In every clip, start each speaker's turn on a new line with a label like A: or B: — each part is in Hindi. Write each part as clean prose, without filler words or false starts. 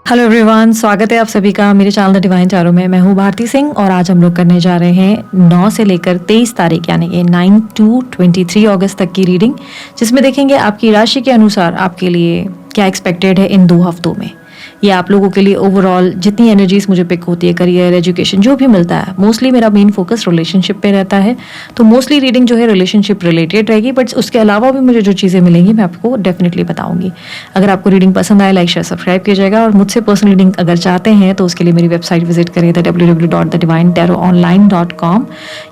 A: हेलो एवरीवन, स्वागत है आप सभी का मेरे चैनल द डिवाइन टैरो में। मैं हूँ भारती सिंह और आज हम लोग करने जा रहे हैं 9 से लेकर 23 तारीख यानी कि 9 to 23 अगस्त तक की रीडिंग, जिसमें देखेंगे आपकी राशि के अनुसार आपके लिए क्या एक्सपेक्टेड है इन 2 हफ्तों में। ये आप लोगों के लिए ओवरऑल जितनी एनर्जीज मुझे पिक होती है, करियर, एजुकेशन, जो भी मिलता है, मोस्टली मेरा मेन फोकस रिलेशनशिप पे रहता है, तो मोस्टली रीडिंग जो है रिलेशनशिप रिलेटेड रहेगी। बट उसके अलावा भी मुझे जो चीज़ें मिलेंगी मैं आपको डेफिनेटली बताऊंगी। अगर आपको रीडिंग पसंद आए, लाइक शेयर सब्सक्राइब कीजिएगा। और मुझसे पर्सनल रीडिंग अगर चाहते हैं तो उसके लिए मेरी वेबसाइट विजिट करिए www.thedivinetarot.online.com।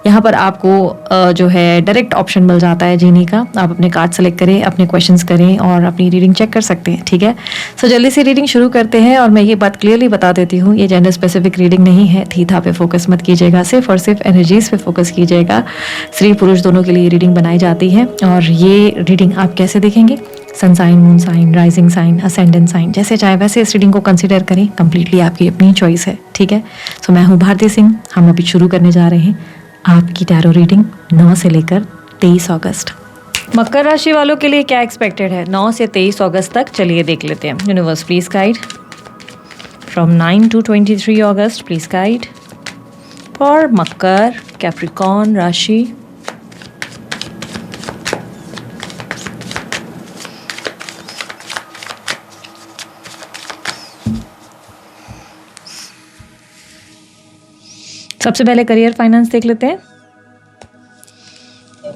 A: यहाँ पर आपको जो है डायरेक्ट ऑप्शन मिल जाता है जीनी का। आप अपने कार्ड सेलेक्ट करें, अपने क्वेश्चंस करें और अपनी रीडिंग चेक कर सकते हैं। ठीक है, सो जल्दी से रीडिंग शुरू करते हैं। और मैं ये बात क्लियरली बता देती हूँ, ये जेंडर स्पेसिफिक रीडिंग नहीं है। थी था पे फोकस मत कीजिएगा, सिर्फ और सिर्फ एनर्जीज पे फोकस कीजिएगा। स्त्री पुरुष दोनों के लिए रीडिंग बनाई जाती है। और ये रीडिंग आप कैसे देखेंगे, sun sign, moon sign, rising sign, ascendant sign, जैसे चाहे वैसे इस रीडिंग को कंसिडर करें। कंप्लीटली आपकी अपनी चॉइस है। ठीक है, सो मैं हूँ भारती सिंह। हम अभी शुरू करने जा रहे हैं आपकी टैरो रीडिंग 9 से लेकर 23 अगस्त। मकर राशि वालों के लिए क्या एक्सपेक्टेड है 9 से 23 अगस्त तक, चलिए देख लेते हैं। Universe please guide from 9 to 23 August, please guide for Makar Capricorn राशि। सबसे पहले करियर फाइनेंस देख लेते हैं।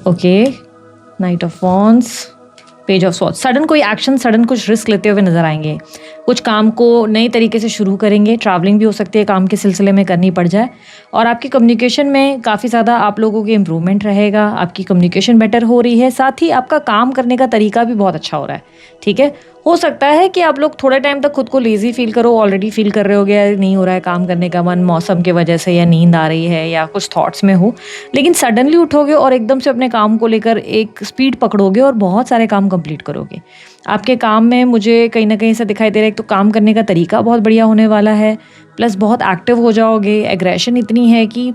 A: Okay, night of wands, page of swords. Sudden कोई एक्शन, सडन कुछ रिस्क लेते हुए नजर आएंगे। कुछ काम को नई तरीके से शुरू करेंगे। ट्रैवलिंग भी हो सकती है, काम के सिलसिले में करनी पड़ जाए। और आपकी कम्युनिकेशन में काफ़ी ज़्यादा आप लोगों की इम्प्रूवमेंट रहेगा। आपकी कम्युनिकेशन बेटर हो रही है, साथ ही आपका काम करने का तरीका भी बहुत अच्छा हो रहा है। ठीक है, हो सकता है कि आप लोग थोड़े टाइम तक खुद को लेजी फील करो, ऑलरेडी फील कर रहे हो गया, नहीं हो रहा है काम करने का मन, मौसम की वजह से, या नींद आ रही है, या कुछ थॉट्स में हो। लेकिन सडनली उठोगे और एकदम से अपने काम को लेकर एक स्पीड पकड़ोगे और बहुत सारे काम कंप्लीट करोगे। आपके काम में मुझे कहीं ना कहीं ऐसा दिखाई दे रहा है, तो काम करने का तरीका बहुत बढ़िया होने वाला है। प्लस बहुत एक्टिव हो जाओगे। एग्रेशन इतनी है कि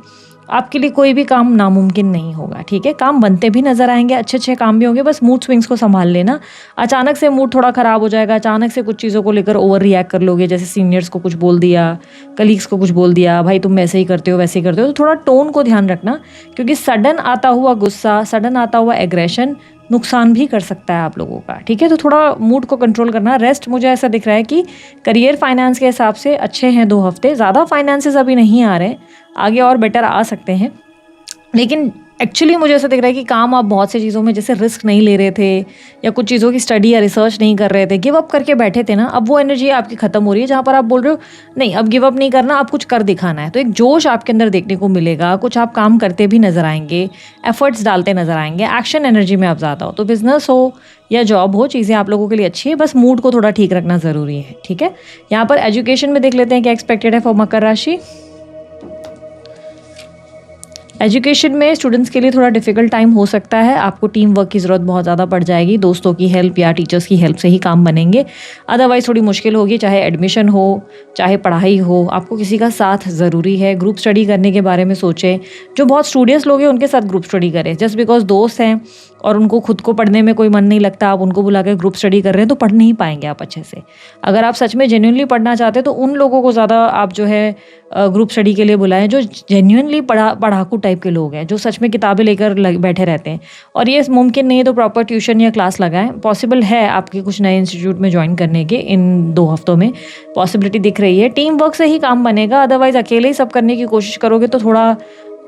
A: आपके लिए कोई भी काम नामुमकिन नहीं होगा। ठीक है, काम बनते भी नजर आएंगे, अच्छे अच्छे काम भी होंगे। बस मूड स्विंग्स को संभाल लेना। अचानक से मूड थोड़ा खराब हो जाएगा, अचानक से कुछ चीज़ों को लेकर ओवर रिएक्ट कर लोगे, जैसे सीनियर्स को कुछ बोल दिया, कलीग्स को कुछ बोल दिया, भाई तुम ऐसे ही करते हो, वैसे ही करते हो। तो थोड़ा टोन को ध्यान रखना, क्योंकि सडन आता हुआ गुस्सा, सडन आता हुआ एग्रेशन नुकसान भी कर सकता है आप लोगों का। ठीक है, तो थोड़ा मूड को कंट्रोल करना। रेस्ट मुझे ऐसा दिख रहा है कि करियर फाइनेंस के हिसाब से अच्छे हैं 2 हफ्ते। ज़्यादा फाइनेंसेस अभी नहीं आ रहे, आगे और बेटर आ सकते हैं। लेकिन एक्चुअली मुझे ऐसा दिख रहा है कि काम आप बहुत सी चीज़ों में जैसे रिस्क नहीं ले रहे थे, या कुछ चीज़ों की स्टडी या रिसर्च नहीं कर रहे थे, गिव अप करके बैठे थे ना, अब वो एनर्जी आपकी खत्म हो रही है, जहाँ पर आप बोल रहे हो नहीं अब गिव अप नहीं करना, आप कुछ कर दिखाना है। तो एक जोश आपके अंदर देखने को मिलेगा। कुछ आप काम करते भी नजर आएंगे, एफर्ट्स डालते नजर आएंगे, एक्शन एनर्जी में आप ज़्यादा हो। तो बिजनेस हो या जॉब हो, चीज़ें आप लोगों के लिए अच्छी है, बस मूड को थोड़ा ठीक रखना ज़रूरी है। ठीक है, यहाँ पर एजुकेशन में देख लेते हैं क्या एक्सपेक्टेड है फॉर मकर राशि। एजुकेशन में स्टूडेंट्स के लिए थोड़ा डिफिकल्ट टाइम हो सकता है। आपको टीम वर्क की ज़रूरत बहुत ज़्यादा पड़ जाएगी। दोस्तों की हेल्प या टीचर्स की हेल्प से ही काम बनेंगे, अदरवाइज थोड़ी मुश्किल होगी। चाहे एडमिशन हो, चाहे पढ़ाई हो, आपको किसी का साथ ज़रूरी है। ग्रुप स्टडी करने के बारे में सोचें। जो बहुत स्टूडियस लोग हैं उनके साथ ग्रुप स्टडी करें। जस्ट बिकॉज दोस्त हैं और उनको खुद को पढ़ने में कोई मन नहीं लगता, आप उनको बुला कर ग्रुप स्टडी कर रहे हैं, तो पढ़ नहीं पाएंगे आप अच्छे से। अगर आप सच में जेन्युइनली पढ़ना चाहते हैं तो उन लोगों को ज़्यादा आप जो है ग्रुप स्टडी के लिए बुलाएं, जो जेन्युइनली पढ़ाकू टाइप के लोग हैं, जो सच में किताबें लेकर बैठे रहते हैं। और ये मुमकिन नहीं है तो प्रॉपर ट्यूशन या क्लास लगाएं। पॉसिबल है आपके कुछ नए इंस्टीट्यूट में ज्वाइन करने के, इन 2 हफ्तों में पॉसिबिलिटी दिख रही है। टीम वर्क से ही काम बनेगा, अदरवाइज अकेले ही सब करने की कोशिश करोगे तो थोड़ा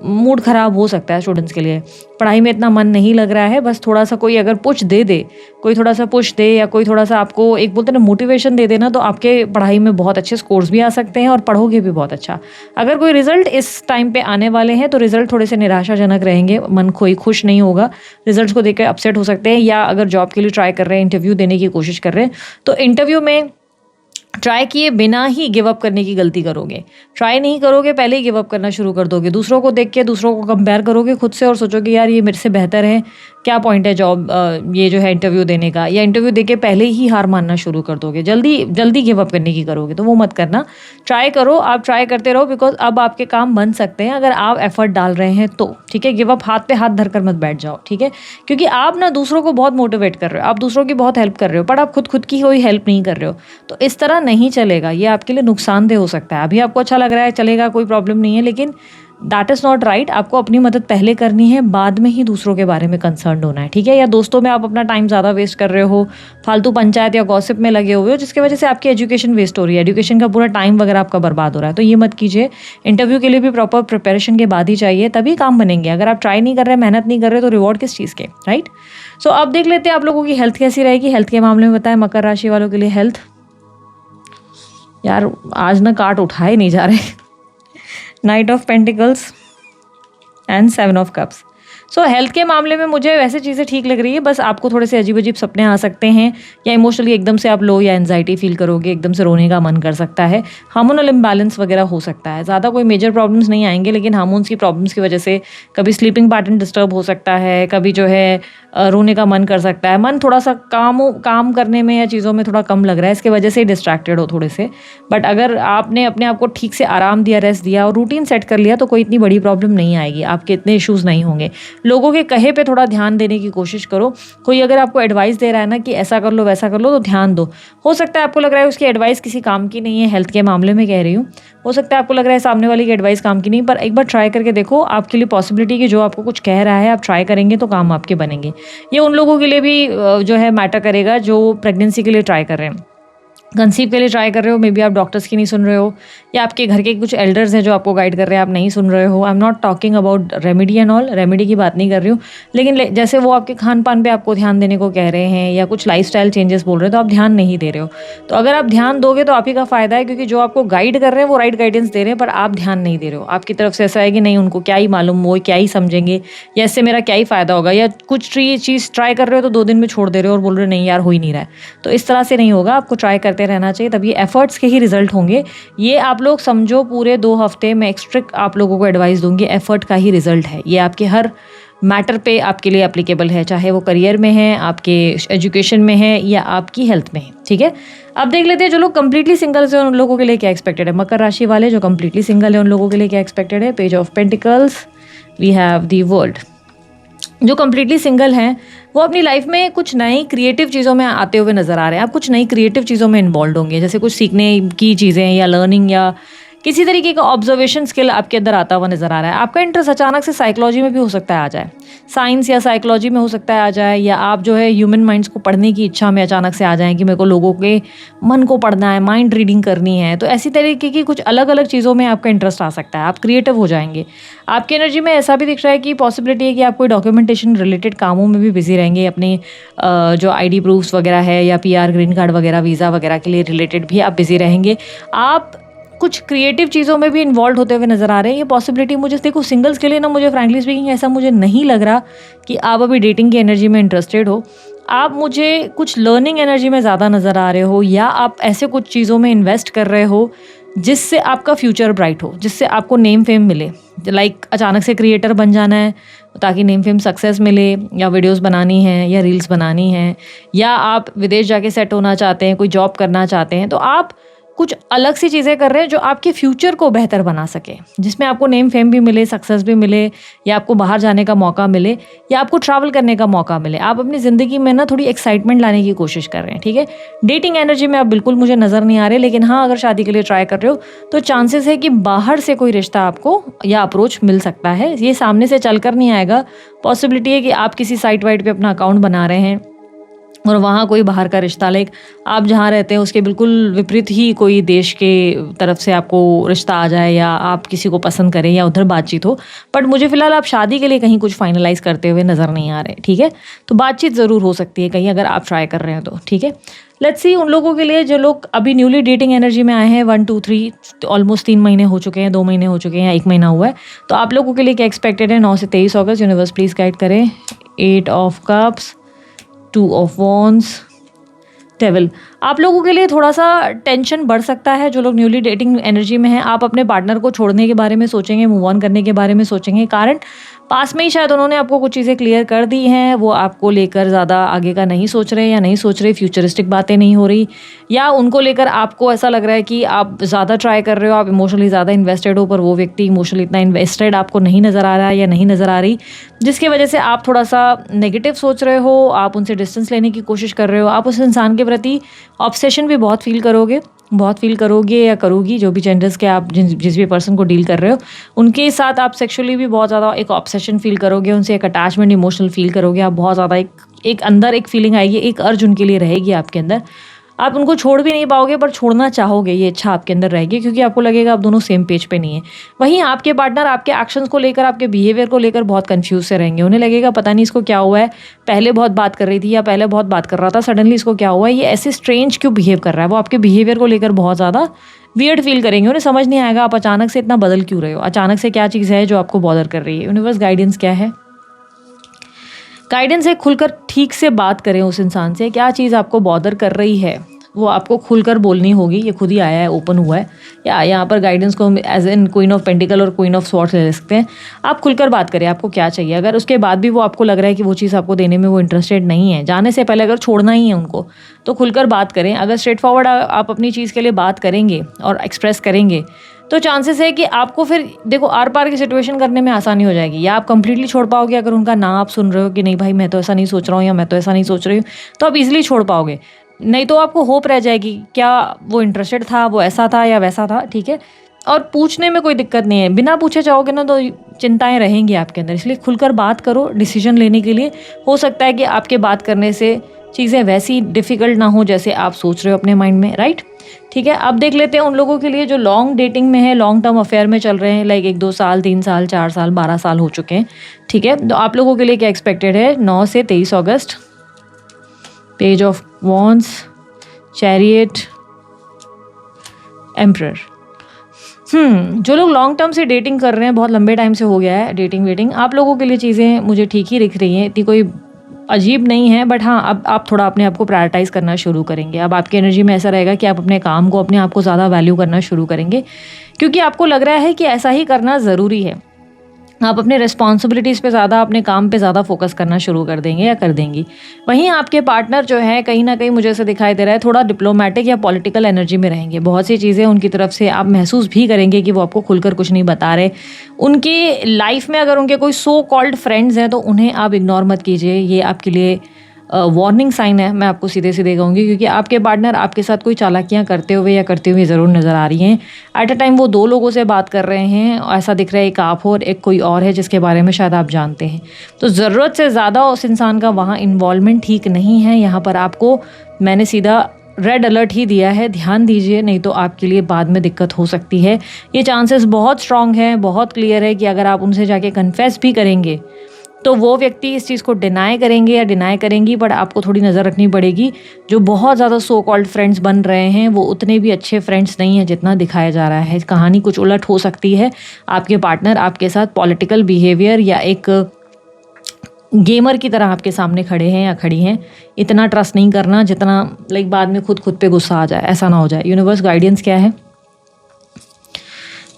A: मूड ख़राब हो सकता है स्टूडेंट्स के लिए। पढ़ाई में इतना मन नहीं लग रहा है, बस थोड़ा सा कोई अगर पुश दे दे, कोई थोड़ा सा पुश दे, या कोई थोड़ा सा आपको एक बोलते हैं ना मोटिवेशन दे देना, तो आपके पढ़ाई में बहुत अच्छे स्कोर्स भी आ सकते हैं और पढ़ोगे भी बहुत अच्छा। अगर कोई रिजल्ट इस टाइम पे आने वाले हैं तो रिजल्ट थोड़े से निराशाजनक रहेंगे, मन कोई खुश नहीं होगा, रिजल्ट्स को देखकर अपसेट हो सकते हैं। या अगर जॉब के लिए ट्राई कर रहे हैं, इंटरव्यू देने की कोशिश कर रहे हैं, तो इंटरव्यू में ट्राई किए बिना ही गिव अप करने की गलती करोगे। ट्राई नहीं करोगे, पहले ही गिव अप करना शुरू कर दोगे। दूसरों को देख के दूसरों को कंपेयर करोगे खुद से और सोचोगे यार ये मेरे से बेहतर है, क्या पॉइंट है जॉब ये जो है इंटरव्यू देने का, या इंटरव्यू देके पहले ही हार मानना शुरू कर दोगे, जल्दी गिव अप करने की करोगे। तो वो मत करना, ट्राई करो, आप ट्राई करते रहो, बिकॉज अब आपके काम बन सकते हैं अगर आप एफर्ट डाल रहे हैं तो। ठीक है, गिव अप हाथ पे हाथ धरकर मत बैठ जाओ। ठीक है, क्योंकि आप ना दूसरों को बहुत मोटिवेट कर रहे हो, आप दूसरों की बहुत हेल्प कर रहे हो, पर आप खुद की कोई हेल्प नहीं कर रहे हो। तो इस तरह ऐसा नहीं चलेगा, ये आपके लिए नुकसानदेह हो सकता है। अभी आपको अच्छा लग रहा है, चलेगा, कोई प्रॉब्लम नहीं है, लेकिन दैट इज़ नॉट राइट। आपको अपनी मदद पहले करनी है, बाद में ही दूसरों के बारे में कंसर्न होना है, ठीक है। या दोस्तों में आप अपना टाइम ज़्यादा वेस्ट कर रहे हो, फालतू पंचायत या गॉसिप में लगे हुए हो, जिसकी वजह से आपकी एजुकेशन वेस्ट हो रही है, एजुकेशन का पूरा टाइम वगैरह आपका बर्बाद हो रहा है, तो ये मत कीजिए। इंटरव्यू के लिए भी प्रॉपर प्रिपरेशन के बाद ही चाहिए, तभी काम बनेंगे। अगर आप ट्राई नहीं कर रहे, मेहनत नहीं कर रहे, तो रिवॉर्ड किस चीज़ के, राइट। सो अब देख लेते हैं आप लोगों की हेल्थ कैसी रहेगी। हेल्थ के मामले में बताएं मकर राशि वालों के लिए हेल्थ। यार आज ना कार्ड उठाए नहीं जा रहे। Night of pentacles and 7 of cups. So health के मामले में मुझे वैसे चीज़ें ठीक लग रही है, बस आपको थोड़े से अजीब अजीब सपने आ सकते हैं, या इमोशनली एकदम से आप लो या एंजाइटी फील करोगे, एकदम से रोने का मन कर सकता है, हार्मोनल इम्बैलेंस वगैरह हो सकता है। ज़्यादा कोई मेजर प्रॉब्लम्स नहीं आएंगे, लेकिन हार्मोन्स की प्रॉब्लम्स की वजह से कभी स्लीपिंग पैटर्न डिस्टर्ब हो सकता है, कभी जो है रोने का मन कर सकता है, मन थोड़ा सा काम करने में या चीज़ों में थोड़ा कम लग रहा है, इसके वजह से डिस्ट्रैक्टेड हो थोड़े से। बट अगर आपने अपने आप को ठीक से आराम दिया, रेस्ट दिया और रूटीन सेट कर लिया, तो कोई इतनी बड़ी प्रॉब्लम नहीं आएगी, आपके इतने इश्यूज़ नहीं होंगे। लोगों के कहे पे थोड़ा ध्यान देने की कोशिश करो। कोई अगर आपको एडवाइस दे रहा है ना कि ऐसा कर लो वैसा कर लो, तो ध्यान दो। हो सकता है आपको लग रहा है उसकी एडवाइस किसी काम की नहीं है, हेल्थ के मामले में कह रही हूँ, हो सकता है आपको लग रहा है सामने वाली की एडवाइस काम की नहीं, पर एक बार ट्राई करके देखो। आपके लिए पॉसिबिलिटी कि जो आपको कुछ कह रहा है आप ट्राई करेंगे तो काम आपके बनेंगे। ये उन लोगों के लिए भी जो है मैटर करेगा जो प्रेगनेंसी के लिए ट्राई कर रहे हैं, कंसीव के लिए ट्राई कर रहे हो, मे बी आप डॉक्टर्स की नहीं सुन रहे हो, या आपके घर के कुछ एल्डर्स हैं जो आपको गाइड कर रहे हैं, आप नहीं सुन रहे हो। I am not talking about remedy and all, remedy की बात नहीं कर रही हूँ, लेकिन जैसे वो आपके खान पान पे आपको ध्यान देने को कह रहे हैं, या कुछ लाइफस्टाइल चेंजेस बोल रहे हैं, तो आप ध्यान नहीं दे रहे हो। तो अगर आप ध्यान दोगे तो आप ही का फ़ायदा है, क्योंकि जो आपको गाइड कर रहे हैं वो राइट गाइडेंस दे रहे हैं, पर आप ध्यान नहीं दे रहे हो। आपकी तरफ से ऐसा है कि नहीं, उनको क्या ही मालूम, वो क्या ही समझेंगे, या इससे मेरा क्या ही फ़ायदा होगा, या कुछ चीज़ ट्राई कर रहे हो तो 2 दिन में छोड़ दे रहे हो और बोल रहे हो नहीं यार हो ही नहीं रहा है। तो इस तरह से नहीं होगा, आपको ट्राई करते रहना चाहिए, तभी एफर्ट्स के ही रिजल्ट होंगे। ये आप लोग समझो, पूरे 2 हफ्ते में स्ट्रिक्ट आप लोगों को एडवाइस दूंगी, एफर्ट का ही रिजल्ट है ये। आपके हर मैटर पे आपके लिए एप्लीकेबल है, चाहे वो करियर में है, आपके एजुकेशन में है, या आपकी हेल्थ में है, ठीक है। अब देख लेते हैं जो लोग कंप्लीटली सिंगल है उन लोगों के लिए क्या एक्सपेक्टेड है। मकर राशि वाले जो कंप्लीटली सिंगल है उन लोगों के लिए क्या एक्सपेक्टेड है। Page of pentacles, we have the world. जो कम्प्लीटली सिंगल हैं वो अपनी लाइफ में कुछ नई क्रिएटिव चीज़ों में आते हुए नज़र आ रहे हैं। आप कुछ नई क्रिएटिव चीज़ों में इन्वॉल्व होंगे, जैसे कुछ सीखने की चीज़ें या लर्निंग या किसी तरीके का ऑब्जर्वेशन स्किल आपके अंदर आता हुआ नज़र आ रहा है। आपका इंटरेस्ट अचानक से साइकोलॉजी में भी हो सकता है आ जाए, साइंस या साइकोलॉजी में हो सकता है आ जाए, या आप जो है ह्यूमन माइंड्स को पढ़ने की इच्छा में अचानक से आ जाएं कि मेरे को लोगों के मन को पढ़ना है, माइंड रीडिंग करनी है। तो ऐसी तरीके की कुछ अलग अलग चीज़ों में आपका इंटरेस्ट आ सकता है, आप क्रिएटिव हो जाएंगे। आपकी एनर्जी में ऐसा भी दिख रहा है कि पॉसिबिलिटी है कि आप कोई डॉक्यूमेंटेशन रिलेटेड कामों में भी बिजी रहेंगे, अपने जो ID प्रूफ्स वगैरह है या PR ग्रीन कार्ड वगैरह वीज़ा वगैरह के लिए रिलेटेड भी आप बिजी रहेंगे। आप कुछ क्रिएटिव चीज़ों में भी इन्वॉल्व होते हुए नज़र आ रहे हैं। ये पॉसिबिलिटी मुझे देखो, सिंगल्स के लिए ना मुझे फ्रैंकली स्पीकिंग ऐसा मुझे नहीं लग रहा कि आप अभी डेटिंग की एनर्जी में इंटरेस्टेड हो। आप मुझे कुछ लर्निंग एनर्जी में ज़्यादा नज़र आ रहे हो, या आप ऐसे कुछ चीज़ों में इन्वेस्ट कर रहे हो जिससे आपका फ्यूचर ब्राइट हो, जिससे आपको नेम फेम मिले। लाइक अचानक से क्रिएटर बन जाना है ताकि नेम फेम सक्सेस मिले, या वीडियोस बनानी है या रील्स बनानी है, या आप विदेश जाके सेट होना चाहते हैं, कोई जॉब करना चाहते हैं, तो आप कुछ अलग सी चीज़ें कर रहे हैं जो आपके फ्यूचर को बेहतर बना सके, जिसमें आपको नेम फेम भी मिले, सक्सेस भी मिले, या आपको बाहर जाने का मौका मिले, या आपको ट्रैवल करने का मौका मिले। आप अपनी ज़िंदगी में ना थोड़ी एक्साइटमेंट लाने की कोशिश कर रहे हैं, ठीक है। डेटिंग एनर्जी में आप बिल्कुल मुझे नज़र नहीं आ रहे, लेकिन हाँ, अगर शादी के लिए ट्राई कर रहे हो तो चांसेस है कि बाहर से कोई रिश्ता आपको या अप्रोच मिल सकता है। ये सामने से चल कर नहीं आएगा। पॉसिबिलिटी है कि आप किसी साइट वाइट पर अपना अकाउंट बना रहे हैं और वहाँ कोई बाहर का रिश्ता, लाइक आप जहाँ रहते हैं उसके बिल्कुल विपरीत ही कोई देश के तरफ से आपको रिश्ता आ जाए, या आप किसी को पसंद करें या उधर बातचीत हो। बट मुझे फ़िलहाल आप शादी के लिए कहीं कुछ फाइनलाइज़ करते हुए नज़र नहीं आ रहे, ठीक है। तो बातचीत ज़रूर हो सकती है कहीं, अगर आप ट्राई कर रहे हैं तो, ठीक है। लेट्स सी उन लोगों के लिए जो लोग अभी न्यूली डेटिंग एनर्जी में आए हैं, 1 2 3 ऑलमोस्ट 3 महीने हो चुके हैं, 2 महीने हो चुके हैं, 1 महीना हुआ है, तो आप लोगों के लिए क्या एक्सपेक्टेड है 9 से 23 अगस्त। यूनिवर्स प्लीज़ गाइड करें। 8 of cups, 2 of wands, devil. आप लोगों के लिए थोड़ा सा टेंशन बढ़ सकता है। जो लोग न्यूली डेटिंग एनर्जी में हैं, आप अपने पार्टनर को छोड़ने के बारे में सोचेंगे, मूव ऑन करने के बारे में सोचेंगे, कारण पास में ही शायद उन्होंने आपको कुछ चीज़ें क्लियर कर दी हैं। वो आपको लेकर ज़्यादा आगे का नहीं सोच रहे, या नहीं सोच रहे, फ्यूचरिस्टिक बातें नहीं हो रही, या उनको लेकर आपको ऐसा लग रहा है कि आप ज़्यादा ट्राई कर रहे हो, आप इमोशनली ज़्यादा इन्वेस्टेड हो, पर वो व्यक्ति इमोशनली इतना इन्वेस्टेड आपको नहीं नज़र आ रहा है या नहीं नज़र आ रही, जिसकी वजह से आप थोड़ा सा नेगेटिव सोच रहे हो, आप उनसे डिस्टेंस लेने की कोशिश कर रहे हो, आप उस इंसान के प्रति ऑब्सेशन भी बहुत फील करोगे। बहुत फील करोगे या करोगी, जो भी जेंडर्स के आप जिस भी पर्सन को डील कर रहे हो उनके साथ आप सेक्सुअली भी बहुत ज़्यादा एक ऑब्सेशन फील करोगे, उनसे एक अटैचमेंट इमोशनल फील करोगे, आप बहुत ज़्यादा एक अंदर एक फीलिंग आएगी, एक अर्ज उनके लिए रहेगी आपके अंदर। आप उनको छोड़ भी नहीं पाओगे पर छोड़ना चाहोगे, ये इच्छा आपके अंदर रहेगी क्योंकि आपको लगेगा आप दोनों सेम पेज पे नहीं है। वहीं आपके पार्टनर आपके एक्शंस को लेकर, आपके बिहेवियर को लेकर बहुत कंफ्यूज से रहेंगे। उन्हें लगेगा पता नहीं इसको क्या हुआ है, पहले बहुत बात कर रही थी या पहले बहुत बात कर रहा था, सडनली इसको क्या हुआ है, ये ऐसे स्ट्रेंज क्यों बिहेव कर रहा है। वो आपके बिहेवियर को लेकर बहुत ज़्यादा वियर्ड फील करेंगे। उन्हें समझ नहीं आएगा आप अचानक से इतना बदल क्यों रहे हो, अचानक से क्या चीज़ है जो आपको बॉदर कर रही है। यूनिवर्स गाइडेंस क्या है? गाइडेंस है खुलकर ठीक से बात करें उस इंसान से, क्या चीज़ आपको बॉदर कर रही है वो आपको खुलकर बोलनी होगी। ये खुद ही आया है, ओपन हुआ है। या यहाँ पर गाइडेंस को हम as an queen of pentacle और क्वीन ऑफ स्वॉर्ड्स ले सकते हैं। आप खुलकर बात करें आपको क्या चाहिए। अगर उसके बाद भी वो आपको लग रहा है कि वो चीज़ आपको देने में वो इंटरेस्टेड नहीं है, जाने से पहले अगर छोड़ना ही है उनको तो खुलकर बात करें। अगर स्ट्रेट फॉरवर्ड आप अपनी चीज़ के लिए बात करेंगे और एक्सप्रेस करेंगे तो चांसेस है कि आपको फिर देखो आर पार की सिचुएशन करने में आसानी हो जाएगी। या आप कंप्लीटली छोड़ पाओगे अगर उनका ना आप सुन रहे हो कि नहीं भाई मैं तो ऐसा नहीं सोच रहा हूँ या मैं तो ऐसा नहीं सोच रही हूँ, तो आप इजीली छोड़ पाओगे। नहीं तो आपको होप रह जाएगी क्या वो इंटरेस्टेड था, वो ऐसा था या वैसा था, ठीक है। और पूछने में कोई दिक्कत नहीं है, बिना पूछे जाओगे ना तो चिंताएं रहेंगी आपके अंदर। इसलिए खुलकर बात करो डिसीजन लेने के लिए। हो सकता है कि आपके बात करने से चीज़ें वैसी डिफ़िकल्ट ना हो जैसे आप सोच रहे हो अपने माइंड में, राइट। ठीक है, अब देख लेते हैं उन लोगों के लिए जो लॉन्ग डेटिंग में है, लॉन्ग टर्म अफेयर में चल रहे हैं, लाइक 1-2 साल, 3 साल, 4 साल, 12 साल हो चुके हैं। ठीक है, तो आप लोगों के लिए क्या एक्सपेक्टेड है 9 से 23 अगस्त। Page of wands, chariot, emperor. जो लोग लॉन्ग टर्म से डेटिंग कर रहे हैं, बहुत लंबे टाइम से हो गया है डेटिंग वेटिंग, आप लोगों के लिए चीज़ें मुझे ठीक ही दिख रही हैं, इतनी कोई अजीब नहीं है। बट हाँ, अब आप थोड़ा अपने आप को प्रायोरिटाइज़ करना शुरू करेंगे। अब आपकी एनर्जी में ऐसा रहेगा कि आप अपने काम को, अपने आप को ज़्यादा वैल्यू करना शुरू करेंगे क्योंकि आपको लग रहा है कि ऐसा ही करना ज़रूरी है। आप अपने रिस्पॉन्सिबिलिटीज़ पे ज़्यादा, अपने काम पे ज़्यादा फोकस करना शुरू कर देंगे या कर देंगी। वहीं आपके पार्टनर जो है कहीं ना कहीं मुझे ऐसा दिखाई दे रहा है थोड़ा डिप्लोमेटिक या पॉलिटिकल एनर्जी में रहेंगे। बहुत सी चीज़ें उनकी तरफ से आप महसूस भी करेंगे कि वो आपको खुलकर कुछ नहीं बता रहे। उनके लाइफ में अगर उनके कोई सो कॉल्ड फ्रेंड्स हैं तो उन्हें आप इग्नोर मत कीजिए, ये आपके लिए वार्निंग साइन है, मैं आपको सीधे सीधे कहूँगी, क्योंकि आपके पार्टनर आपके साथ कोई चालाकियाँ करते हुए या करते हुए ज़रूर नज़र आ रही हैं। एट अ टाइम वो 2 लोगों से बात कर रहे हैं, ऐसा दिख रहा है एक आप हो और एक कोई और है जिसके बारे में शायद आप जानते हैं। तो ज़रूरत से ज़्यादा उस इंसान का वहाँ इन्वॉल्वमेंट ठीक नहीं है। यहाँ पर आपको मैंने सीधा रेड अलर्ट ही दिया है, ध्यान दीजिए, नहीं तो आपके लिए बाद में दिक्कत हो सकती है। ये चांसेस बहुत स्ट्रांग हैं, बहुत क्लियर है कि अगर आप उनसे जाके कन्फेस भी करेंगे तो वो व्यक्ति इस चीज़ को डिनाई करेंगे या डिनाई करेंगी। बट आपको थोड़ी नज़र रखनी पड़ेगी, जो बहुत ज़्यादा सो कॉल्ड फ्रेंड्स बन रहे हैं वो उतने भी अच्छे फ्रेंड्स नहीं हैं जितना दिखाया जा रहा है। कहानी कुछ उलट हो सकती है। आपके पार्टनर आपके साथ पॉलिटिकल बिहेवियर या एक गेमर की तरह आपके सामने खड़े हैं या खड़ी हैं। इतना ट्रस्ट नहीं करना जितना लाइक बाद में खुद पे गुस्सा आ जाए, ऐसा ना हो जाए। यूनिवर्स गाइडेंस क्या है?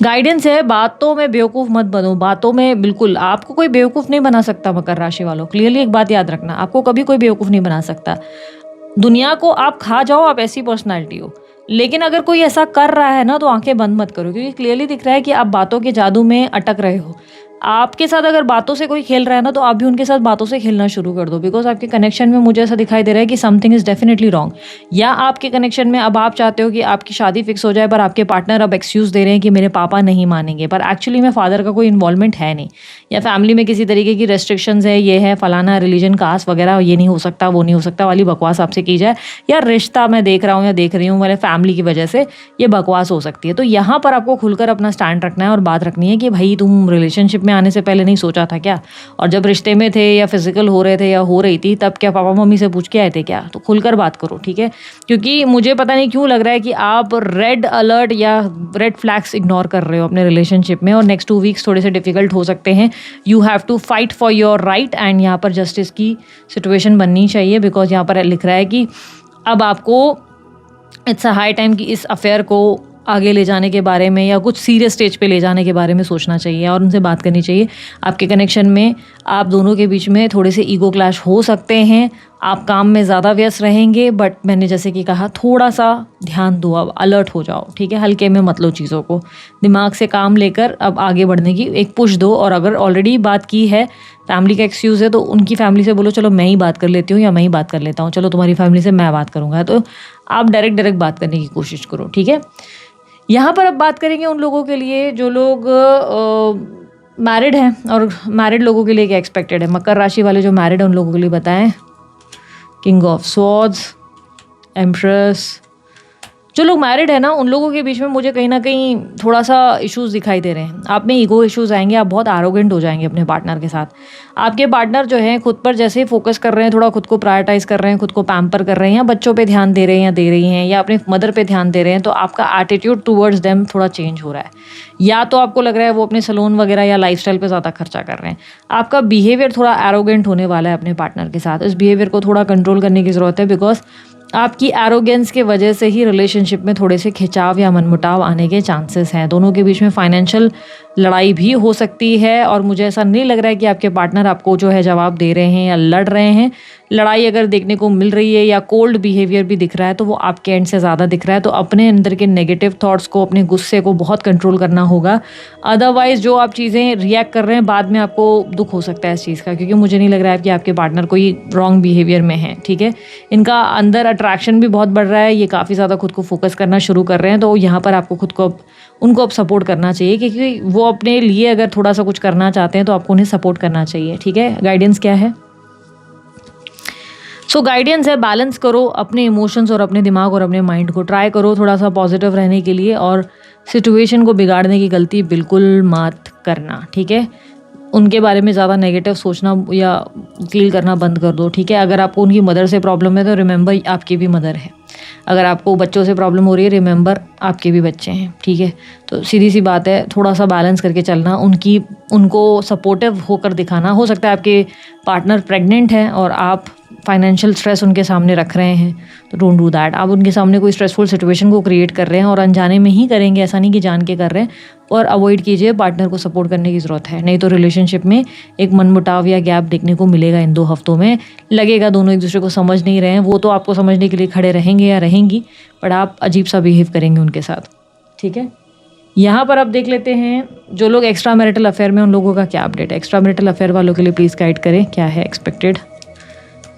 A: गाइडेंस है बातों में बेवकूफ़ मत बनो। बातों में बिल्कुल आपको कोई बेवकूफ़ नहीं बना सकता। मकर राशि वालों, क्लियरली एक बात याद रखना, आपको कभी कोई बेवकूफ़ नहीं बना सकता। दुनिया को आप खा जाओ, आप ऐसी पर्सनैलिटी हो। लेकिन अगर कोई ऐसा कर रहा है ना तो आंखें बंद मत करो, क्योंकि क्लियरली दिख रहा है कि आप बातों के जादू में अटक रहे हो। आपके साथ अगर बातों से कोई खेल रहा है ना तो आप भी उनके साथ बातों से खेलना शुरू कर दो, बिकॉज आपके कनेक्शन में मुझे ऐसा दिखाई दे रहा है कि समथिंग इज़ डेफिनेटली रॉन्ग। या आपके कनेक्शन में अब आप चाहते हो कि आपकी शादी फिक्स हो जाए पर आपके पार्टनर अब एक्सक्यूज़ दे रहे हैं कि मेरे पापा नहीं मानेंगे, पर एक्चुअली में फादर का कोई इन्वॉल्वमेंट है नहीं, या फैमिली में किसी तरीके की रेस्ट्रिक्शंस है, ये है फलाना रिलीजन कास्ट वगैरह, ये नहीं हो सकता वो नहीं हो सकता वाली बकवास आपसे की जाए, या रिश्ता मैं देख रहा हूँ या देख रही हूँ मेरे फैमिली की वजह से ये बकवास हो सकती है। तो यहाँ पर आपको खुलकर अपना स्टैंड रखना है और बात रखनी है कि भाई तुम रिलेशनशिप में आने से पहले नहीं सोचा था क्या, और जब रिश्ते में थे या फिजिकल हो रहे थे या हो रही थी तब क्या पापा मम्मी से पूछ के आए थे क्या? तो खुलकर बात करो, ठीक है। क्योंकि मुझे पता नहीं क्यों लग रहा है कि आप रेड अलर्ट या रेड फ्लैग्स इग्नोर कर रहे हो अपने रिलेशनशिप में, और नेक्स्ट 2 वीक्स थोड़े से डिफिकल्ट हो सकते हैं। You have to fight for your right, and यहाँ पर जस्टिस की सिचुएशन बननी चाहिए, बिकॉज यहाँ पर लिख रहा है कि अब आपको इट्स अ हाई टाइम कि इस अफेयर को आगे ले जाने के बारे में या कुछ सीरियस स्टेज पे ले जाने के बारे में सोचना चाहिए और उनसे बात करनी चाहिए। आपके कनेक्शन में आप दोनों के बीच में थोड़े से ईगो क्लैश हो सकते हैं। आप काम में ज़्यादा व्यस्त रहेंगे, बट मैंने जैसे कि कहा थोड़ा सा ध्यान दो, अब अलर्ट हो जाओ, ठीक है। हल्के में मत लो चीज़ों को, दिमाग से काम लेकर अब आगे बढ़ने की एक पुश दो। और अगर ऑलरेडी बात की है फैमिली का एक्सक्यूज़ है तो उनकी फैमिली से बोलो चलो मैं ही बात कर लेती हूँ या मैं ही बात कर लेता हूँ, चलो तुम्हारी फैमिली से मैं बात करूँगा। तो आप डायरेक्ट बात करने की कोशिश करो, ठीक है। यहाँ पर अब बात करेंगे उन लोगों के लिए जो लोग मैरिड हैं, और मैरिड लोगों के लिए क्या एक्सपेक्टेड है। मकर राशि वाले जो मैरिड हैं उन लोगों के लिए बताएं। King of swords, empress. जो लोग मैरिड है ना उन लोगों के बीच में मुझे कहीं ना कहीं थोड़ा सा इश्यूज़ दिखाई दे रहे हैं। आप में ईगो इश्यूज़ आएंगे, आप बहुत एरोगेंट हो जाएंगे अपने पार्टनर के साथ। आपके पार्टनर जो है खुद पर जैसे ही फोकस कर रहे हैं, थोड़ा खुद को प्रायोरिटाइज कर रहे हैं, खुद को पैम्पर कर रहे हैं, या बच्चों पे ध्यान दे रहे हैं या दे रही हैं, या अपने मदर पे ध्यान दे रहे हैं, तो आपका एटीट्यूड टूवर्ड्स देम थोड़ा चेंज हो रहा है। या तो आपको लग रहा है वो अपने सैलून वगैरह या लाइफस्टाइल पे ज़्यादा खर्चा कर रहे हैं। आपका बिहेवियर थोड़ा एरोगेंट होने वाला है अपने पार्टनर के साथ। इस बिहेवियर को थोड़ा कंट्रोल करने की ज़रूरत है, बिकॉज आपकी एरोगेंस के वजह से ही रिलेशनशिप में थोड़े से खिंचाव या मनमुटाव आने के चांसेस हैं। दोनों के बीच में फाइनेंशियल लड़ाई भी हो सकती है, और मुझे ऐसा नहीं लग रहा है कि आपके पार्टनर आपको जो है जवाब दे रहे हैं या लड़ रहे हैं। लड़ाई अगर देखने को मिल रही है या कोल्ड बिहेवियर भी दिख रहा है तो वो आपके एंड से ज़्यादा दिख रहा है। तो अपने अंदर के नेगेटिव थॉट्स को, अपने गुस्से को बहुत कंट्रोल करना होगा। अदरवाइज़ जो आप चीज़ें रिएक्ट कर रहे हैं बाद में आपको दुख हो सकता है इस चीज़ का, क्योंकि मुझे नहीं लग रहा है कि आपके पार्टनर कोई रॉन्ग बिहेवियर में है, ठीक है। इनका अंदर अट्रैक्शन भी बहुत बढ़ रहा है, ये काफ़ी ज़्यादा खुद को फोकस करना शुरू कर रहे हैं। तो यहाँ पर आपको खुद को उनको अब सपोर्ट करना चाहिए, क्योंकि वो अपने लिए अगर थोड़ा सा कुछ करना चाहते हैं तो आपको उन्हें सपोर्ट करना चाहिए, ठीक है। गाइडेंस क्या है? सो गाइडेंस है बैलेंस करो अपने इमोशंस और अपने दिमाग और अपने माइंड को। ट्राई करो थोड़ा सा पॉजिटिव रहने के लिए, और सिचुएशन को बिगाड़ने की गलती बिल्कुल मत करना, ठीक है। उनके बारे में ज़्यादा नेगेटिव सोचना या फील करना बंद कर दो, ठीक है। अगर आपको उनकी मदर से प्रॉब्लम है तो रिमेंबर आपकी भी मदर है। अगर आपको बच्चों से प्रॉब्लम हो रही है, रिमेंबर आपके भी बच्चे हैं, ठीक है। तो सीधी सी बात है, थोड़ा सा बैलेंस करके चलना, उनको सपोर्टिव होकर दिखाना। हो सकता है आपके पार्टनर प्रेग्नेंट हैं और आप फाइनेंशियल स्ट्रेस उनके सामने रख रहे हैं, तो डोंट डू दैट। आप उनके सामने कोई स्ट्रेसफुल सिचुएशन को क्रिएट कर रहे हैं और अनजाने में ही करेंगे, ऐसा नहीं कि जान के कर रहे हैं। और अवॉइड कीजिए, पार्टनर को सपोर्ट करने की ज़रूरत है, नहीं तो रिलेशनशिप में एक मनमुटाव या गैप देखने को मिलेगा इन 2 हफ्तों में। लगेगा दोनों एक दूसरे को समझ नहीं रहे हैं, वो तो आपको समझने के लिए खड़े रहेंगे या रहेंगी, बट आप अजीब सा बिहेव करेंगे उनके साथ, ठीक है। यहाँ पर आप देख लेते हैं जो लोग एक्स्ट्रा मैरिटल अफेयर में, उन लोगों का क्या अपडेट है। एक्स्ट्रा मैरिटल अफेयर वालों के लिए प्लीज़ गाइड करें, क्या है expected.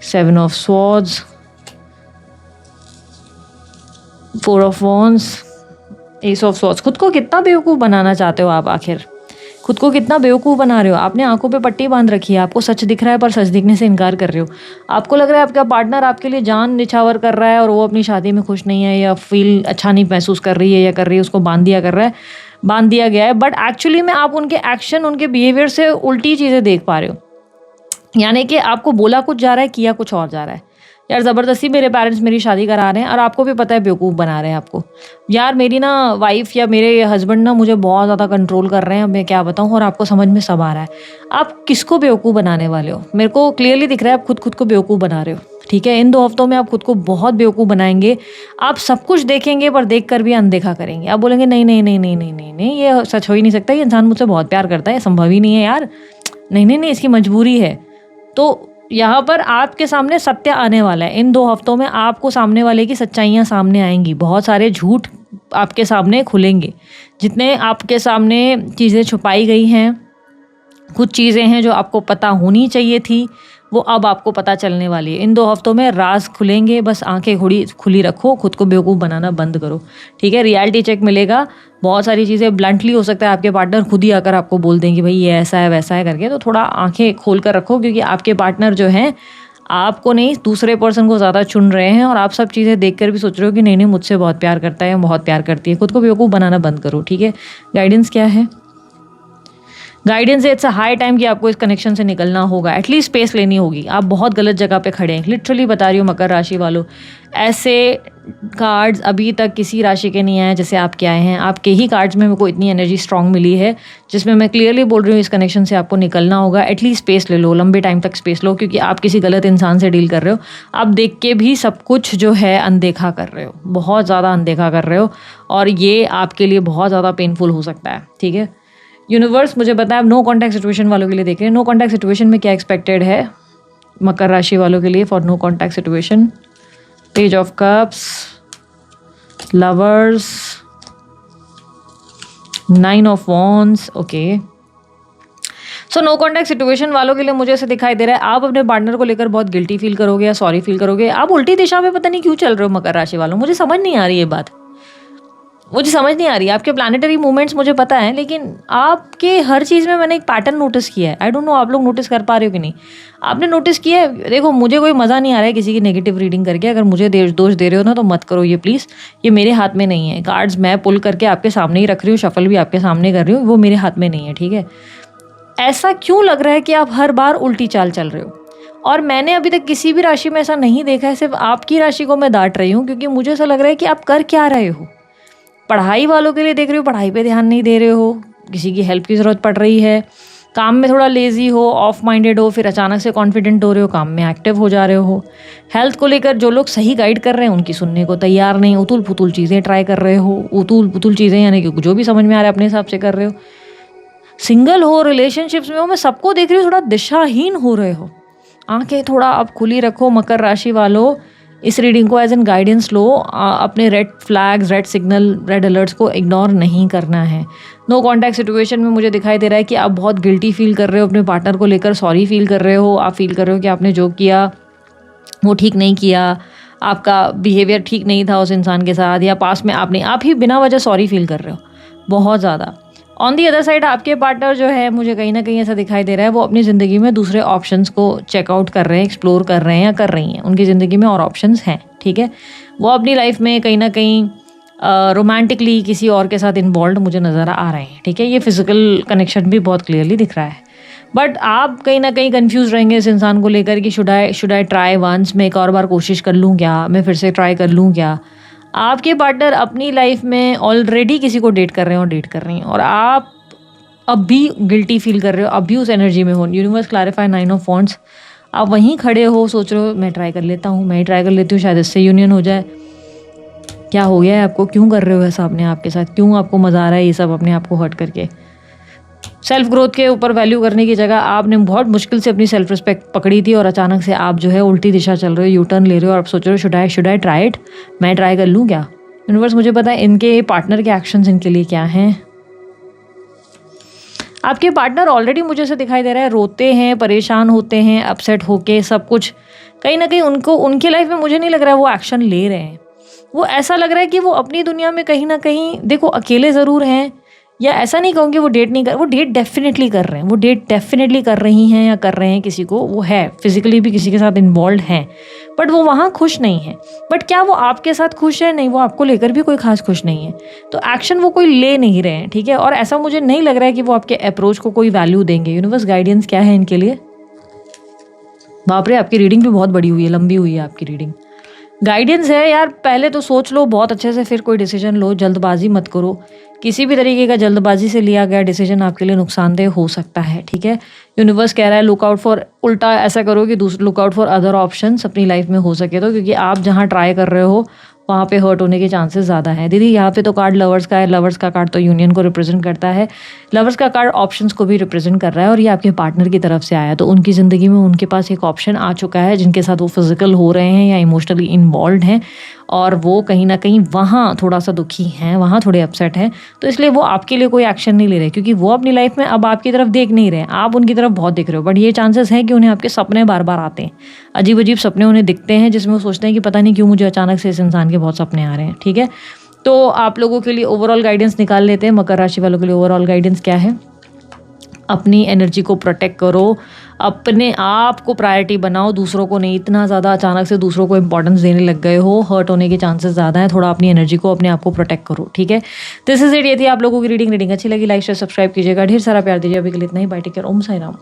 A: 7 of swords, 4 of wands, S of swords. खुद को कितना बेवकूफ़ बनाना चाहते हो आप? आखिर खुद को कितना बेवकूफ़ बना रहे हो? आपने आंखों पे पट्टी बांध रखी है, आपको सच दिख रहा है पर सच दिखने से इनकार कर रहे हो। आपको लग रहा है आपका पार्टनर आपके लिए जान निछावर कर रहा है और वो अपनी शादी में खुश नहीं है, या फील अच्छा नहीं महसूस कर रही है या कर रही है, उसको बांध दिया गया है। बट एक्चुअली में आप उनके एक्शन, उनके बिहेवियर से उल्टी चीज़ें देख पा रहे हो। यानी कि आपको बोला कुछ जा रहा है, किया कुछ और जा रहा है। यार ज़बरदस्ती मेरे पेरेंट्स मेरी शादी करा रहे हैं और आपको भी पता है बेवकूफ़ बना रहे हैं आपको। यार मेरी ना वाइफ या मेरे हस्बैंड ना मुझे बहुत ज़्यादा कंट्रोल कर रहे हैं, मैं क्या बताऊँ, और आपको समझ में सब आ रहा है। आप किसको बेवकूफ़ बनाने वाले हो? मेरे को क्लियरली दिख रहा है आप खुद को बेवकूफ़ बना रहे हो, ठीक है। इन 2 हफ्तों में आप खुद को बहुत बेवकूफ़ बनाएंगे। आप सब कुछ देखेंगे पर देख कर भी अनदेखा करेंगे। आप बोलेंगे नहीं नहीं नहीं नहीं नहीं नहीं नहीं, ये सच हो ही नहीं सकता, ये इंसान मुझसे बहुत प्यार करता है, संभव ही नहीं है यार, नहीं नहीं नहीं, इसकी मजबूरी है। तो यहाँ पर आपके सामने सत्य आने वाला है। इन 2 हफ्तों में आपको सामने वाले की सच्चाइयाँ सामने आएंगी, बहुत सारे झूठ आपके सामने खुलेंगे। जितने आपके सामने चीज़ें छुपाई गई हैं, कुछ चीज़ें हैं जो आपको पता होनी चाहिए थी, वो अब आपको पता चलने वाली है। इन 2 हफ्तों में राज खुलेंगे, बस आंखें खुली रखो, खुद को बेवकूफ़ बनाना बंद करो, ठीक है। रियलिटी चेक मिलेगा, बहुत सारी चीज़ें ब्लंटली हो सकता है आपके पार्टनर खुद ही आकर आपको बोल देंगे भाई ये ऐसा है वैसा है करके। तो थोड़ा आंखें खोल कर रखो, क्योंकि आपके पार्टनर जो हैं आपको नहीं, दूसरे पर्सन को ज़्यादा चुन रहे हैं, और आप सब चीज़ें देख कर भी सोच रहे हो कि नहीं नहीं मुझसे बहुत प्यार करता है, बहुत प्यार करती है। खुद को बेवकूफ़ बनाना बंद करो, ठीक है। गाइडेंस क्या है? गाइडेंस है इट्स अ हाई टाइम कि आपको इस कनेक्शन से निकलना होगा, एटलीस्ट स्पेस लेनी होगी। आप बहुत गलत जगह पे खड़े हैं, लिटरली बता रही हूँ मकर राशि वालों। ऐसे कार्ड्स अभी तक किसी राशि के नहीं आए जैसे आपके आए हैं। आपके ही कार्ड्स में मेरे को इतनी एनर्जी स्ट्रांग मिली है, जिसमें मैं क्लियरली बोल रही हूँ इस कनेक्शन से आपको निकलना होगा। एटलीस्ट स्पेस ले लो, लंबे टाइम तक स्पेस लो, क्योंकि आप किसी गलत इंसान से डील कर रहे हो। आप देख के भी सब कुछ जो है अनदेखा कर रहे हो, बहुत ज़्यादा अनदेखा कर रहे हो, और ये आपके लिए बहुत ज़्यादा पेनफुल हो सकता है, ठीक है। यूनिवर्स मुझे बताया आप नो कॉन्टैक्ट सिचुएशन वालों के लिए देख रहे हैं। नो कॉन्टैक्ट सिचुएशन में क्या एक्सपेक्टेड है मकर राशि वालों के लिए for no contact situation? Page of cups, lovers, 9 of wands, okay. So no contact situation वालों के लिए मुझे ऐसे दिखाई दे रहा है, आप अपने पार्टनर को लेकर बहुत गिल्टी फील करोगे या सॉरी फील करोगे। आप उल्टी दिशा में पता नहीं क्यों चल रहे हो मकर राशि वालों, मुझे समझ नहीं आ रही ये बात, मुझे समझ नहीं आ रही। आपके प्लानिटरी मूवमेंट्स मुझे पता है, लेकिन आपके हर चीज़ में मैंने एक पैटर्न नोटिस किया है। आई डोंट नो आप लोग नोटिस कर पा रहे हो कि नहीं। आपने नोटिस किया है, देखो मुझे कोई मज़ा नहीं आ रहा है किसी की नेगेटिव रीडिंग करके। अगर मुझे दोष दे रहे हो ना तो मत करो ये प्लीज़, ये मेरे हाथ में नहीं है। कार्ड्स मैं पुल करके आपके सामने ही रख रही हूँ, शफल भी आपके सामने कर रही हूँ, वो मेरे हाथ में नहीं है, ठीक है। ऐसा क्यों लग रहा है कि आप हर बार उल्टी चाल चल रहे हो? और मैंने अभी तक किसी भी राशि में ऐसा नहीं देखा है, सिर्फ आपकी राशि को मैं डांट रही हूँ, क्योंकि मुझे ऐसा लग रहा है कि आप कर क्या रहे हो। पढ़ाई वालों के लिए देख रही हो, पढ़ाई पे ध्यान नहीं दे रहे हो, किसी की हेल्प की ज़रूरत पड़ रही है, काम में थोड़ा लेज़ी हो, ऑफ माइंडेड हो, फिर अचानक से कॉन्फिडेंट हो रहे हो, काम में एक्टिव हो जा रहे हो। हेल्थ को लेकर जो लोग सही गाइड कर रहे हैं उनकी सुनने को तैयार नहीं, उतुल पुतुल चीज़ें ट्राई कर रहे हो, उतुल पुतुल चीज़ें यानी कि जो भी समझ में आ रहा है अपने हिसाब से कर रहे हो। सिंगल हो, रिलेशनशिप्स में हो, मैं सबको देख रही हूँ, थोड़ा दिशाहीन हो रहे हो। आंखें थोड़ा अब खुली रखो मकर राशि वालों, इस रीडिंग को एज एन गाइडेंस लो। अपने red flags, red signal, red alerts को इग्नोर नहीं करना है। नो कॉन्टैक्ट सिचुएशन में मुझे दिखाई दे रहा है कि आप बहुत गिल्टी फील कर रहे हो अपने पार्टनर को लेकर, सॉरी फील कर रहे हो। आप फील कर रहे हो कि आपने जो किया वो ठीक नहीं किया, आपका बिहेवियर ठीक नहीं था उस इंसान के साथ, या पास में आप ही बिना वजह सॉरी फील कर रहे हो बहुत ज़्यादा। ऑन दी अदर साइड आपके पार्टनर जो है, मुझे कहीं ना कहीं ऐसा दिखाई दे रहा है, वो अपनी ज़िंदगी में दूसरे ऑप्शंस को चेकआउट कर रहे हैं, एक्सप्लोर कर रहे हैं या कर रही हैं। उनकी ज़िंदगी में और ऑप्शंस हैं, ठीक है। वो अपनी लाइफ में कहीं ना कहीं रोमांटिकली किसी और के साथ इन्वॉल्व मुझे नज़र आ रहे हैं, ठीक है। ये फिजिकल कनेक्शन भी बहुत क्लियरली दिख रहा है, बट आप कहीं ना कहीं कंफ्यूज रहेंगे इस इंसान को लेकर कि शुड आई ट्राई वंस, मैं एक और बार कोशिश कर लूँ क्या, मैं फिर से ट्राई कर लूँ क्या। आपके पार्टनर अपनी लाइफ में ऑलरेडी किसी को डेट कर रहे हैं और डेट कर रही हैं, और आप अब भी गिल्टी फील कर रहे हो, अब भी उस एनर्जी में हो। यूनिवर्स क्लैरिफाई 9 ऑफ वॉन्ड्स, आप वहीं खड़े हो, सोच रहे हो मैं ट्राई कर लेता हूँ, मैं ही ट्राई कर लेती हूँ, शायद इससे यूनियन हो जाए। क्या हो गया है आपको, क्यों कर रहे हो ऐसा अपने आप के साथ, क्यों आपको मज़ा आ रहा है ये सब अपने आप को हर्ट करके। सेल्फ ग्रोथ के ऊपर वैल्यू करने की जगह आपने बहुत मुश्किल से अपनी सेल्फ रिस्पेक्ट पकड़ी थी, और अचानक से आप जो है उल्टी दिशा चल रहे हो, यू टर्न ले रहे हो, और आप सोच रहे हो शुड आई ट्राई इट, मैं ट्राई कर लूँ क्या। यूनिवर्स मुझे पता है इनके पार्टनर के एक्शंस इनके लिए क्या हैं। आपके पार्टनर ऑलरेडी मुझे ऐसे दिखाई दे रहा है रोते हैं, परेशान होते हैं, अपसेट होके सब कुछ। कहीं ना कहीं उनको उनकी लाइफ में मुझे नहीं लग रहा है वो एक्शन ले रहे हैं। वो ऐसा लग रहा है कि वो अपनी दुनिया में कहीं ना कहीं, देखो अकेले ज़रूर हैं, या ऐसा नहीं कहूँगी वो डेट नहीं कर, वो डेट डेफिनेटली कर रहे हैं, वो डेट डेफिनेटली कर रही हैं या कर रहे हैं किसी को, वो है फिजिकली भी किसी के साथ इन्वॉल्व हैं, बट वो वहाँ खुश नहीं है। बट क्या वो आपके साथ खुश है? नहीं, वो आपको लेकर भी कोई खास खुश नहीं है, तो एक्शन वो कोई ले नहीं रहे हैं, ठीक है। और ऐसा मुझे नहीं लग रहा है कि वो आपके अप्रोच को कोई वैल्यू देंगे। यूनिवर्स गाइडेंस क्या है इनके लिए? बाप रे, आपकी रीडिंग भी बहुत बड़ी हुई है, लंबी हुई है आपकी रीडिंग। गाइडेंस है यार, पहले तो सोच लो बहुत अच्छे से, फिर कोई डिसीजन लो, जल्दबाजी मत करो। किसी भी तरीके का जल्दबाजी से लिया गया डिसीजन आपके लिए नुकसानदेह हो सकता है, ठीक है। यूनिवर्स कह रहा है लुक आउट फॉर, उल्टा ऐसा करो कि दूसरे look out for other options अपनी लाइफ में हो सके तो, क्योंकि आप जहाँ ट्राई कर रहे हो वहाँ पे हर्ट होने के चांसेस ज़्यादा हैं। दीदी यहाँ पे तो कार्ड लवर्स का है, लवर्स का कार्ड तो यूनियन को रिप्रेजेंट करता है, लवर्स का कार्ड ऑप्शंस को भी रिप्रेजेंट कर रहा है, और ये आपके पार्टनर की तरफ से आया, तो उनकी ज़िंदगी में उनके पास एक ऑप्शन आ चुका है जिनके साथ वो फिजिकल हो रहे हैं या इमोशनली इन्वॉल्व हैं, और वो कहीं ना कहीं वहाँ थोड़ा सा दुखी हैं, वहाँ थोड़े अपसेट हैं, तो इसलिए वो आपके लिए कोई एक्शन नहीं ले रहे, क्योंकि वो अपनी लाइफ में अब आपकी तरफ देख नहीं रहे हैं, आप उनकी तरफ बहुत दिख रहे हो। बट ये चांसेस हैं कि उन्हें आपके सपने बार बार आते हैं, अजीब अजीब सपने उन्हें दिखते हैं, जिसमें वो सोचते हैं कि पता नहीं क्यों मुझे अचानक से इस इंसान के बहुत सपने आ रहे हैं, ठीक है। तो आप लोगों के लिए ओवरऑल गाइडेंस निकाल लेते हैं। मकर राशि वालों के लिए ओवरऑल गाइडेंस क्या है? अपनी एनर्जी को प्रोटेक्ट करो, अपने आप को प्रायोरिटी बनाओ, दूसरों को नहीं। इतना ज़्यादा अचानक से दूसरों को इंपॉर्टेंस देने लग गए हो, हर्ट होने के चांसेस ज़्यादा हैं। थोड़ा अपनी एनर्जी को, अपने आप को प्रोटेक्ट करो, ठीक है। दिस इज इट, ये थी आप लोगों की रीडिंग अच्छी लगी लाइक शेयर सब्सक्राइब कीजिएगा, ढेर सारा प्यार दीजिए। अभी के लिए इतना ही, बाय, टेक केयर, ओम साई राम।